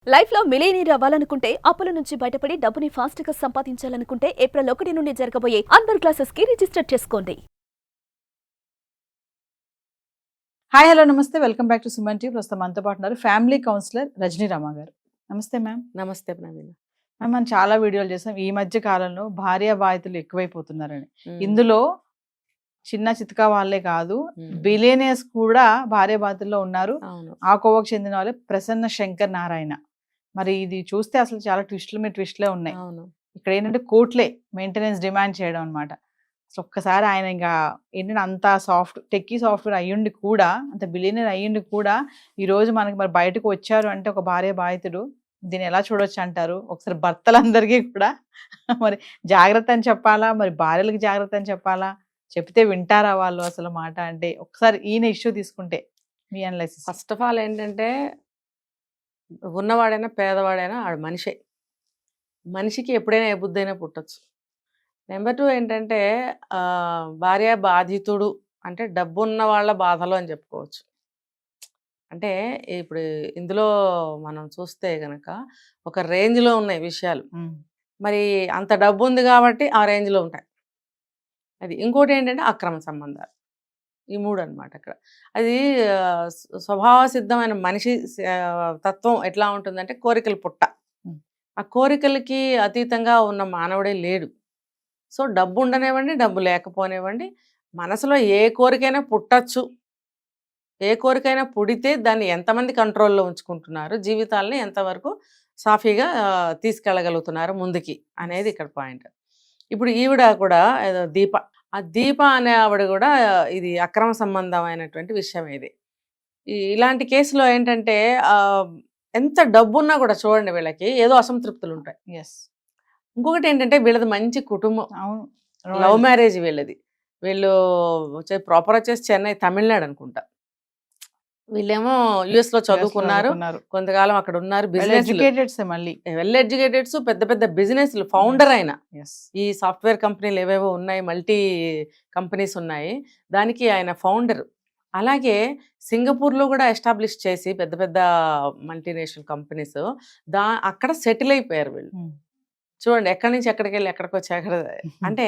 Life లో millionaire అవ్వాలనుకుంటే అప్పుల నుంచి బయటపడి డబ్బుని ఫాస్ట్ గా సంపాదించాలనుకుంటే ఏప్రిల్ 1 నుండి జరగబోయే అన్వర్ క్లాసెస్ కి రిజిస్టర్ చేసుకోండి. హాయ్ హలో నమస్తే welcome back to Suman TV. ప్రస్తుతం మనతో పాటు ఉన్నారు ఫ్యామిలీ కౌన్సిలర్ రజనీ రామ గారు. నమస్తే మ్యామ్. నమస్తే ప్రవీణ. మ్యామ్, మనం చాలా వీడియోలు చేసాం ఈ మధ్య కాలంలో భార్య బాధితులు ఎక్కువైపోతున్నారని. ఇందులో చిన్న చితకా వాళ్ళే కాదు, బిలియనియర్స్ కూడా భార్య బాధితుల్లో ఉన్నారు. ఆ కోవకు చెందిన వాళ్ళే ప్రసన్న శంకర్ నారాయణ. మరి ఇది చూస్తే అసలు చాలా ట్విస్ట్లే ఉన్నాయి. ఇక్కడ ఏంటంటే కోర్టులే మెయింటెనెన్స్ డిమాండ్ చేయడం అనమాట. అసలు ఒక్కసారి ఆయన ఇంకా ఏంటంటే అంత టెక్కీ సాఫ్ట్వేర్ అయ్యుండి కూడా, అంత బిలియనర్ అయ్యుండి కూడా ఈ రోజు మనకి మరి బయటకు వచ్చారు అంటే ఒక భార్య బాధితుడు, దీన్ని ఎలా చూడొచ్చు అంటారు? ఒకసారి భర్తలందరికీ కూడా మరి జాగ్రత్త అని చెప్పాలా, మరి భార్యలకు జాగ్రత్త అని చెప్పాలా, చెప్తే వింటారా వాళ్ళు అసలు మాట అంటే? ఒకసారి ఈయన ఇష్యూ తీసుకుంటే మీ అనలైసిస్. ఫస్ట్ ఆఫ్ ఆల్ ఏంటంటే, ఉన్నవాడైనా పేదవాడైనా ఆడు మనిషే. మనిషికి ఎప్పుడైనా ఏ బుద్ధి అయినా పుట్టచ్చు. నెంబర్ 2 ఏంటంటే, భార్య బాధితుడు అంటే డబ్బున్న వాళ్ళ బాధలు అని చెప్పుకోవచ్చు. అంటే ఇప్పుడు ఇందులో మనం చూస్తే కనుక ఒక రేంజ్లో ఉన్నాయి విషయాలు. మరి అంత డబ్బు ఉంది కాబట్టి ఆ రేంజ్లో ఉంటాయి. అది ఇంకోటి ఏంటంటే అక్రమ సంబంధాలు. ఈ 3 అనమాట అక్కడ. అది స్వభావ సిద్ధమైన మనిషి తత్వం ఎట్లా ఉంటుందంటే కోరికలు పుట్ట. ఆ కోరికలకి అతీతంగా ఉన్న మానవుడే లేడు. సో డబ్బు ఉండనివ్వండి, డబ్బు లేకపోనివ్వండి, మనసులో ఏ కోరికైనా పుట్టచ్చు. ఏ కోరికైనా పుడితే దాన్ని ఎంతమంది కంట్రోల్లో ఉంచుకుంటున్నారు, జీవితాలని ఎంతవరకు సాఫీగా తీసుకెళ్ళగలుగుతున్నారు ముందుకి అనేది ఇక్కడ పాయింట్. ఇప్పుడు ఈవిడ కూడా ఏదో దీప, ఆ దీప అనే ఆవిడ కూడా ఇది అక్రమ సంబంధమైనటువంటి విషయం. ఇది ఇలాంటి కేసులో ఏంటంటే ఎంత డబ్బున్నా కూడా చూడండి వీళ్ళకి ఏదో అసంతృప్తులు ఉంటాయి. ఇంకొకటి ఏంటంటే వీళ్ళది మంచి కుటుంబం, లవ్ మ్యారేజ్ వీళ్ళది. వీళ్ళు ప్రాపర్ వచ్చేసి చెన్నై, తమిళనాడు అనుకుంటా. వీళ్ళేమో యుఎస్ లో చదువుకున్నారు, కొంతకాలం అక్కడ ఉన్నారు. వెల్ ఎడ్యుకేటెడ్స్, పెద్ద పెద్ద బిజినెస్ ఫౌండర్ అయిన ఈ సాఫ్ట్వేర్ కంపెనీలు ఏవేవో ఉన్నాయి, మల్టీ కంపెనీస్ ఉన్నాయి, దానికి ఆయన ఫౌండర్. అలాగే సింగపూర్లో కూడా ఎస్టాబ్లిష్ చేసి పెద్ద పెద్ద మల్టీనేషనల్ కంపెనీస్ అక్కడ సెటిల్ అయిపోయారు వీళ్ళు. చూడండి ఎక్కడి నుంచి ఎక్కడికి వెళ్ళి ఎక్కడికి వచ్చి ఎక్కడ అంటే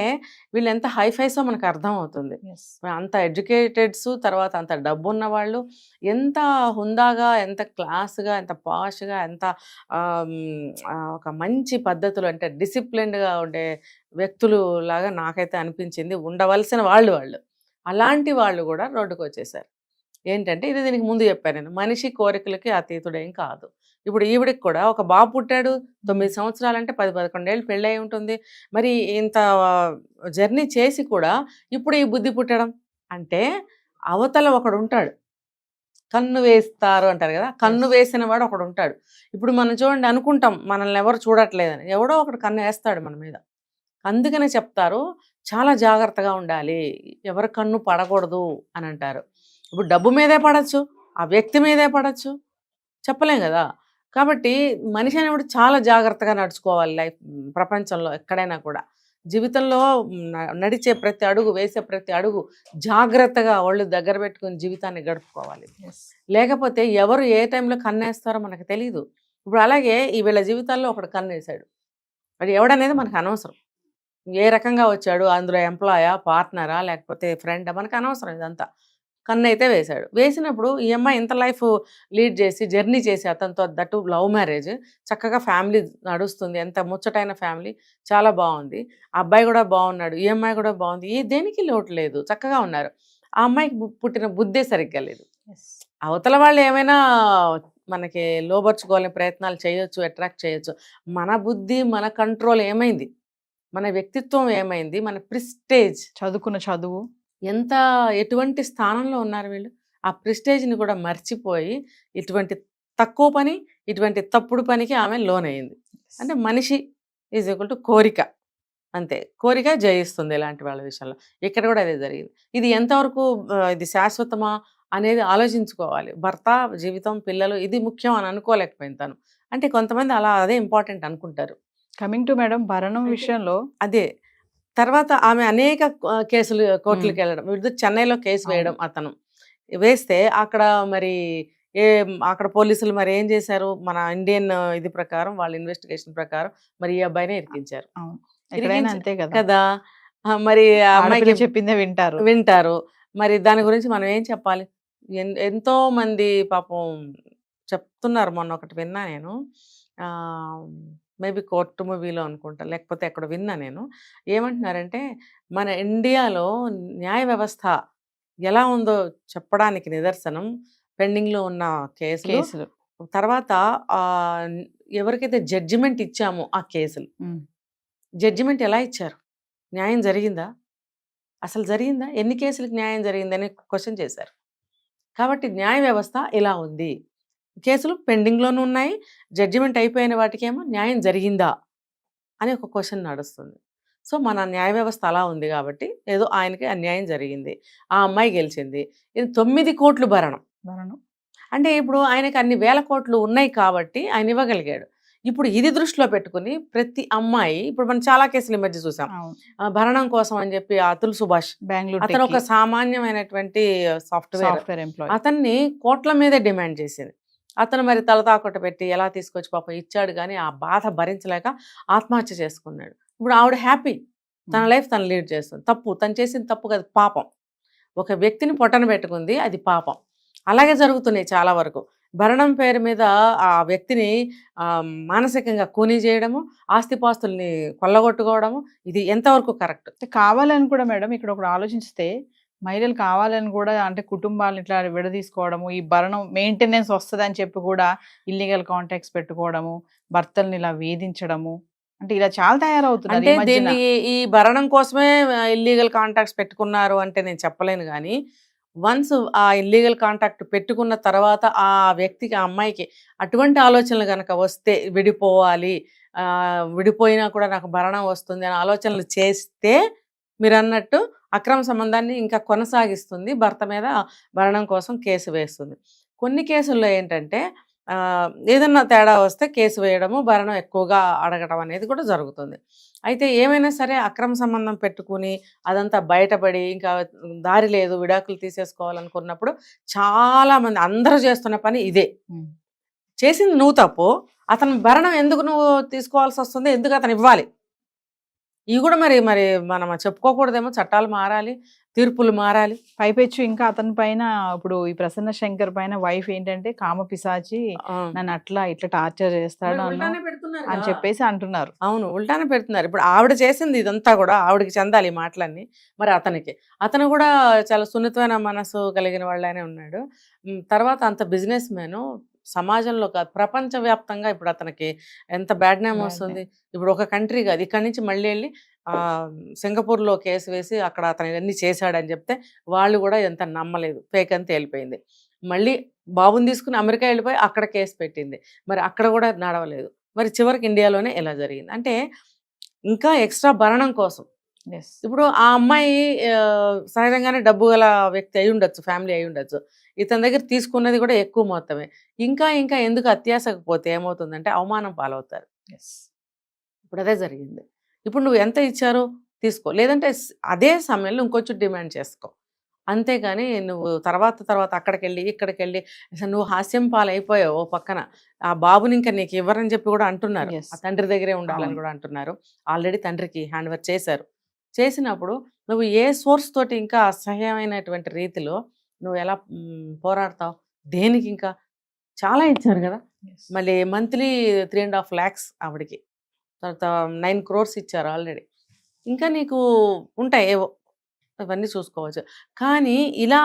వీళ్ళు ఎంత హైఫైసో మనకు అర్థం అవుతుంది. అంత ఎడ్యుకేటెడ్స్, తర్వాత అంత డబ్బు ఉన్న వాళ్ళు, ఎంత హుందాగా, ఎంత క్లాస్గా, ఎంత పాష్గా, ఎంత ఒక మంచి పద్ధతులు అంటే డిసిప్లిన్డ్గా ఉండే వ్యక్తులు లాగా నాకైతే అనిపించింది. ఉండవలసిన వాళ్ళు అలాంటి వాళ్ళు కూడా రోడ్డుకు వచ్చేసారు. ఏంటంటే ఇది దీనికి ముందు చెప్పాను నేను, మనిషి కోరికలకి అతీతుడేం కాదు. ఇప్పుడు ఈవిడికి కూడా ఒక బాబు పుట్టాడు, 9 సంవత్సరాలంటే 10-11 ఏళ్ళు పెళ్ళి అయి ఉంటుంది. మరి ఇంత జర్నీ చేసి కూడా ఇప్పుడు ఈ బుద్ధి పుట్టడం అంటే, అవతల ఒకడు ఉంటాడు, కన్ను వేస్తారు అంటారు కదా, కన్ను వేసిన వాడు ఒకడు ఉంటాడు. ఇప్పుడు మనం చూడండి అనుకుంటాం మనల్ని ఎవరు చూడట్లేదని, ఎవడో ఒకడు కన్ను వేస్తాడు మన మీద. అందుకనే చెప్తారు చాలా జాగ్రత్తగా ఉండాలి, ఎవరి కన్ను పడకూడదు అని అంటారు. ఇప్పుడు డబ్బు మీదే పడచ్చు, ఆ వ్యక్తి మీదే పడచ్చు, చెప్పలేం కదా. కాబట్టి మనిషి అనేవాడు చాలా జాగ్రత్తగా నడుచుకోవాలి లైఫ్, ప్రపంచంలో ఎక్కడైనా కూడా. జీవితంలో నడిచే ప్రతి అడుగు, వేసే ప్రతి అడుగు జాగ్రత్తగా ఒళ్ళు దగ్గర పెట్టుకుని జీవితాన్ని గడుపుకోవాలి. లేకపోతే ఎవరు ఏ టైంలో కన్నేస్తారో మనకు తెలియదు. ఇప్పుడు అలాగే ఈ వీళ్ళ జీవితాల్లో ఒకడు కన్నేసాడు, అది ఎవడనేది మనకు అనవసరం. ఏ రకంగా వచ్చాడు, అందులో ఎంప్లాయా, పార్ట్నరా, లేకపోతే ఫ్రెండా, మనకు అనవసరం. ఇదంతా కన్ను అయితే వేశాడు. వేసినప్పుడు ఈ అమ్మాయి ఇంత లైఫ్ లీడ్ చేసి జర్నీ చేసి అతనితో, దట్టు లవ్ మ్యారేజ్, చక్కగా ఫ్యామిలీ నడుస్తుంది, ఎంత ముచ్చటైన ఫ్యామిలీ, చాలా బాగుంది. ఆ అబ్బాయి కూడా బాగున్నాడు, ఈ అమ్మాయి కూడా బాగుంది, దేనికి లోటు లేదు, చక్కగా ఉన్నారు. ఆ అమ్మాయికి పుట్టిన బుద్ధే సరిగ్గా లేదు. అవతల వాళ్ళు ఏమైనా మనకి లోబర్చుకోవాలని ప్రయత్నాలు చేయొచ్చు, అట్రాక్ట్ చేయొచ్చు. మన బుద్ధి, మన కంట్రోల్ ఏమైంది, మన వ్యక్తిత్వం ఏమైంది, మన ప్రిస్టేజ్, చదువుకున్న చదువు, ఎంత ఎటువంటి స్థానంలో ఉన్నారు వీళ్ళు. ఆ ప్రిస్టేజ్ని కూడా మర్చిపోయి ఇటువంటి తక్కువ పని, ఇటువంటి తప్పుడు పనికి ఆమె లోన్ అయింది. అంటే మనిషి ఈజ్ ఈక్వల్ టు కోరిక, అంతే. కోరిక జయిస్తుంది ఇలాంటి వాళ్ళ విషయంలో. ఇక్కడ కూడా అదే జరిగింది. ఇది ఎంతవరకు ఇది శాశ్వతమా అనేది ఆలోచించుకోవాలి. భర్త, జీవితం, పిల్లలు ఇది ముఖ్యం అని అనుకోలేకపోయింది తను. అంటే కొంతమంది అలా అదే ఇంపార్టెంట్ అనుకుంటారు. కమింగ్ టు మేడం భరణం విషయంలో అదే. తర్వాత ఆమె అనేక కేసులు కోర్టులకు వెళ్ళడం, చెన్నైలో కేసు వేయడం, అతను వేస్తే అక్కడ మరి అక్కడ పోలీసులు మరి ఏం చేశారు, మన ఇండియన్ ఇది ప్రకారం వాళ్ళ ఇన్వెస్టిగేషన్ ప్రకారం మరి ఈ అబ్బాయినే ఇరికించారు ఎక్కడైనా అంతే కదా. కదా. మరి ఆ ఆడపిల్ల అమ్మాయికి చెప్పిందే వింటారు. వింటారు. మరి దాని గురించి మనం ఏం చెప్పాలి? ఎంతో మంది పాపం చెప్తున్నారు. మొన్న ఒకటి విన్నా నేను, మేబీ కోర్టు మూవీలో అనుకుంటా, లేకపోతే ఎక్కడ విన్నా నేను. ఏమంటున్నారంటే మన ఇండియాలో న్యాయ వ్యవస్థ ఎలా ఉందో చెప్పడానికి నిదర్శనం పెండింగ్లో ఉన్న కేసులు, కేసులు. తర్వాత ఎవరికైతే జడ్జిమెంట్ ఇచ్చామో ఆ కేసులు, జడ్జిమెంట్ ఎలా ఇచ్చారు, న్యాయం జరిగిందా, అసలు జరిగిందా, ఎన్ని కేసులకు న్యాయం జరిగిందని క్వశ్చన్ చేశారు. కాబట్టి న్యాయ వ్యవస్థ ఇలా ఉంది, కేసులు పెండింగ్లోనూ ఉన్నాయి, జడ్జిమెంట్ అయిపోయిన వాటికేమో న్యాయం జరిగిందా అని ఒక క్వశ్చన్ నడుస్తుంది. సో మన న్యాయ వ్యవస్థ అలా ఉంది కాబట్టి ఏదో ఆయనకి అన్యాయం జరిగింది, ఆ అమ్మాయి గెలిచింది. ఇది 9 కోట్లు భరణం. అంటే ఇప్పుడు ఆయనకి అన్ని వేల కోట్లు ఉన్నాయి కాబట్టి ఆయన ఇవ్వగలిగాడు. ఇప్పుడు ఇది దృష్టిలో పెట్టుకుని ప్రతి అమ్మాయి, ఇప్పుడు మనం చాలా కేసులు ఈ మధ్య చూసాం, భరణం కోసం అని చెప్పి అతుల్ సుభాష్ బెంగళూరు అతను ఒక సామాన్యమైనటువంటి సాఫ్ట్వేర్ ఎంప్లాయీ, అతన్ని కోట్ల మీదే డిమాండ్ చేసింది. అతను మరి తలతాకొట్ట పెట్టి ఎలా తీసుకొచ్చి పాపం ఇచ్చాడు, కానీ ఆ బాధ భరించలేక ఆత్మహత్య చేసుకున్నాడు. ఇప్పుడు ఆవిడ హ్యాపీ, తన లైఫ్ తను లీడ్ చేస్తుంది. తప్పు తను చేసింది తప్పు కదా, పాపం. ఒక వ్యక్తిని పొట్టన పెట్టుకుంది, అది పాపం. అలాగే జరుగుతున్నాయి చాలా వరకు. భరణం పేరు మీద ఆ వ్యక్తిని మానసికంగా కూనీ చేయడము, ఆస్తిపాస్తుల్ని కొల్లగొట్టుకోవడము, ఇది ఎంతవరకు కరెక్ట్? కావాలని కూడా మేడం ఇక్కడ ఒకటి ఆలోచిస్తే, మహిళలు కావాలని కూడా అంటే కుటుంబాలను ఇట్లా విడదీసుకోవడము, ఈ భరణం మెయింటెనెన్స్ వస్తుంది అని చెప్పి కూడా ఇల్లీగల్ కాంటాక్ట్స్ పెట్టుకోవడము, భర్తల్ని ఇలా వేధించడము, అంటే ఇలా చాలా తయారవుతున్నారు. అంటే దీన్ని ఈ భరణం కోసమే ఇల్లీగల్ కాంటాక్ట్స్ పెట్టుకున్నారు అంటే నేను చెప్పలేను, కానీ వన్స్ ఆ ఇల్లీగల్ కాంటాక్ట్ పెట్టుకున్న తర్వాత ఆ వ్యక్తికి, ఆ అమ్మాయికి అటువంటి ఆలోచనలు కనుక వస్తే, విడిపోవాలి, విడిపోయినా కూడా నాకు భరణం వస్తుంది అనే ఆలోచనలు చేస్తే, మీరు అన్నట్టు అక్రమ సంబంధాన్ని ఇంకా కొనసాగిస్తుంది, భర్త మీద భరణం కోసం కేసు వేస్తుంది. కొన్ని కేసుల్లో ఏంటంటే ఏదన్నా తేడా వస్తే కేసు వేయడము, భరణం ఎక్కువగా అడగడం అనేది కూడా జరుగుతుంది. అయితే ఏమైనా సరే అక్రమ సంబంధం పెట్టుకుని అదంతా బయటపడి ఇంకా దారి లేదు, విడాకులు తీసేసుకోవాలనుకున్నప్పుడు చాలామంది, అందరూ చేస్తున్న పని ఇదే. చేసింది నువ్వు తప్పు, అతను భరణం ఎందుకు నువ్వు తీసుకోవాల్సి వస్తుంది, ఎందుకు అతను ఇవ్వాలి? ఇవి కూడా మరి మరి మనం చెప్పుకోకూడదేమో, చట్టాలు మారాలి, తీర్పులు మారాలి. పైపెచ్చు ఇంకా అతని పైన ఇప్పుడు ఈ ప్రసన్న శంకర్ పైన వైఫ్ ఏంటంటే కామ పిశాచి, నన్ను అట్లా ఇట్లా టార్చర్ చేస్తాడు అని చెప్పేసి అంటున్నారు. అవును, ఉల్టానే పెడుతున్నారు. ఇప్పుడు ఆవిడ చేసింది ఇదంతా కూడా ఆవిడకి చెందాలి ఈ మాటలన్నీ. మరి అతను కూడా చాలా సున్నితమైన మనసు కలిగిన వాళ్ళనే ఉన్నాడు. తర్వాత అంత బిజినెస్ మ్యాను, సమాజంలో కాదు ప్రపంచవ్యాప్తంగా ఇప్పుడు అతనికి ఎంత బ్యాడ్ నేమ్ వస్తుంది. ఇప్పుడు ఒక కంట్రీ కాదు, ఇక్కడి నుంచి మళ్ళీ వెళ్ళి సింగపూర్లో కేసు వేసి అక్కడ అతను ఇవన్నీ చేశాడని చెప్తే వాళ్ళు కూడా ఎంత నమ్మలేదు, ఫేక్ అని తేలిపోయింది. మళ్ళీ బాబుని తీసుకుని అమెరికా వెళ్ళిపోయి అక్కడ కేసు పెట్టింది, మరి అక్కడ కూడా నడవలేదు. మరి చివరికి ఇండియాలోనే ఎలా జరిగింది అంటే ఇంకా ఎక్స్ట్రా భరణం కోసం. ఇప్పుడు ఆ అమ్మాయి సహజంగానే డబ్బు గల వ్యక్తి అయి ఉండొచ్చు, ఫ్యామిలీ అయి ఉండొచ్చు, ఇతని దగ్గర తీసుకున్నది కూడా ఎక్కువ మొత్తమే. ఇంకా ఇంకా ఎందుకు అత్యాసకపోతే ఏమవుతుందంటే అవమానం పాలవుతారు. ఇప్పుడు అదే జరిగింది. ఇప్పుడు నువ్వు ఎంత ఇచ్చారో తీసుకో, లేదంటే అదే సమయంలో ఇంకొంచెం డిమాండ్ చేసుకో, అంతేగాని నువ్వు తర్వాత అక్కడికి వెళ్ళి ఇక్కడికి వెళ్ళి అసలు నువ్వు హాస్యం పాలైపోయావు. ఓ పక్కన ఆ బాబుని ఇంకా నీకు ఇవ్వరని చెప్పి కూడా అంటున్నారు, ఆ తండ్రి దగ్గరే ఉండాలని కూడా అంటున్నారు. ఆల్రెడీ తండ్రికి హ్యాండ్ ఓవర్ చేశారు. చేసినప్పుడు నువ్వు ఏ సోర్స్ తోటి ఇంకా అసహ్యమైనటువంటి రీతిలో నువ్వు ఎలా పోరాడతావు? దేనికి? ఇంకా చాలా ఇచ్చారు కదా, మళ్ళీ మంత్లీ 3.5 lakhs ఆవిడకి, తర్వాత 9 crores ఇచ్చారు ఆల్రెడీ. ఇంకా నీకు ఉంటాయి ఏవో, ఇవన్నీ చూసుకోవచ్చు. కానీ ఇలా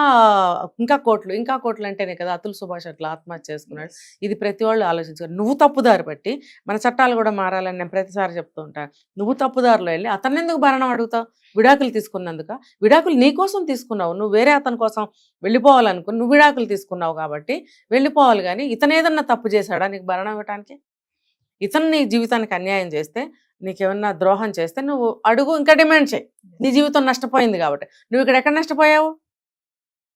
ఇంకా కోట్లు అంటేనే కదా అతుల్ సుభాష్ అట్లా ఆత్మహత్య చేసుకున్నాడు. ఇది ప్రతి వాళ్ళు ఆలోచించారు. నువ్వు తప్పుదారి బట్టి మన చట్టాలు కూడా మారాలని నేను ప్రతిసారి చెప్తూ ఉంటాను. నువ్వు తప్పుదారిలో వెళ్ళి అతన్ని ఎందుకు భరణం అడుగుతావు? విడాకులు తీసుకున్నందుక? విడాకులు నీ కోసం తీసుకున్నావు, నువ్వు వేరే అతని కోసం వెళ్ళిపోవాలనుకుని నువ్వు విడాకులు తీసుకున్నావు కాబట్టి వెళ్ళిపోవాలి. కానీ ఇతను ఏదన్నా తప్పు చేశాడా నీకు భరణం ఇవ్వడానికి? ఇతను నీ జీవితానికి అన్యాయం చేస్తే, నీకేమన్నా ద్రోహం చేస్తే నువ్వు అడుగు, ఇంకా డిమాండ్ చేయి. నీ జీవితం నష్టపోయింది కాబట్టి. నువ్వు ఇక్కడ ఎక్కడ నష్టపోయావు?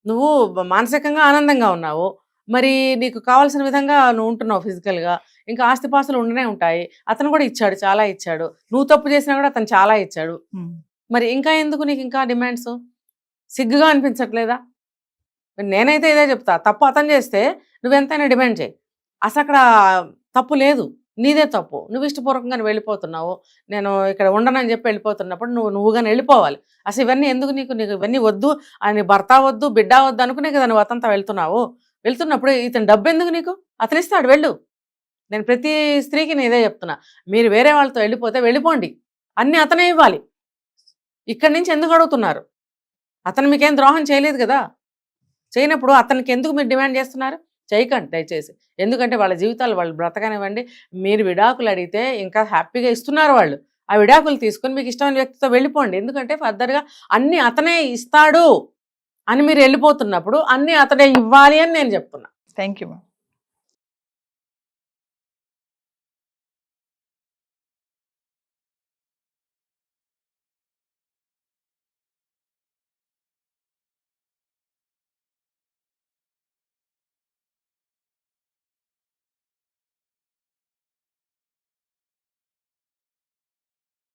నువ్వు మానసికంగా ఆనందంగా ఉన్నావు, మరి నీకు కావాల్సిన విధంగా నువ్వు ఉంటున్నావు ఫిజికల్గా, ఇంకా ఆస్తిపాస్తులు ఉండనే ఉంటాయి. అతను కూడా ఇచ్చాడు, చాలా ఇచ్చాడు. నువ్వు తప్పు చేసినా కూడా అతను చాలా ఇచ్చాడు. మరి ఇంకా ఎందుకు నీకు ఇంకా డిమాండ్స్? సిగ్గుగా అనిపించట్లేదా? నేనైతే ఇదే చెప్తా, తప్పు అతను చేస్తే నువ్వెంతైనా డిమాండ్ చేయి. అసలు అక్కడ తప్పు లేదు, నీదే తప్పు. నువ్వు ఇష్టపూర్వకంగానే వెళ్ళిపోతున్నావు, నేను ఇక్కడ ఉండనని చెప్పి వెళ్ళిపోతున్నప్పుడు నువ్వుగానే వెళ్ళిపోవాలి. అసలు ఇవన్నీ ఎందుకు నీకు ఇవన్నీ వద్దు అని, భర్త వద్దు బిడ్డ వద్దు అనుకునే కదా నువ్వు అతనితో వెళ్తున్నప్పుడు ఇతను డబ్బు ఎందుకు నీకు? అతను ఇస్తాడు, వెళ్ళు. నేను ప్రతి స్త్రీకి నేను ఇదే చెప్తున్నా, మీరు వేరే వాళ్ళతో వెళ్ళిపోతే వెళ్ళిపోండి, అన్నీ అతనే ఇవ్వాలి. ఇక్కడి నుంచి ఎందుకు అడుగుతున్నారు? అతను మీకేం ద్రోహం చేయలేదు కదా. చేయనప్పుడు అతనికి ఎందుకు మీరు డిమాండ్ చేస్తున్నారు? చేయకండి దయచేసి. ఎందుకంటే వాళ్ళ జీవితాలు వాళ్ళు బ్రతకనివ్వండి. మీరు విడాకులు అడిగితే ఇంకా హ్యాపీగా ఇస్తున్నారు వాళ్ళు. ఆ విడాకులు తీసుకొని మీకు ఇష్టమైన వ్యక్తితో వెళ్ళిపోండి. ఎందుకంటే ఫర్దర్గా అన్నీ అతనే ఇస్తాడు అని మీరు వెళ్ళిపోతున్నప్పుడు అన్నీ అతనే ఇవ్వాలి అని నేను చెప్తున్నా. Thank you ma'am.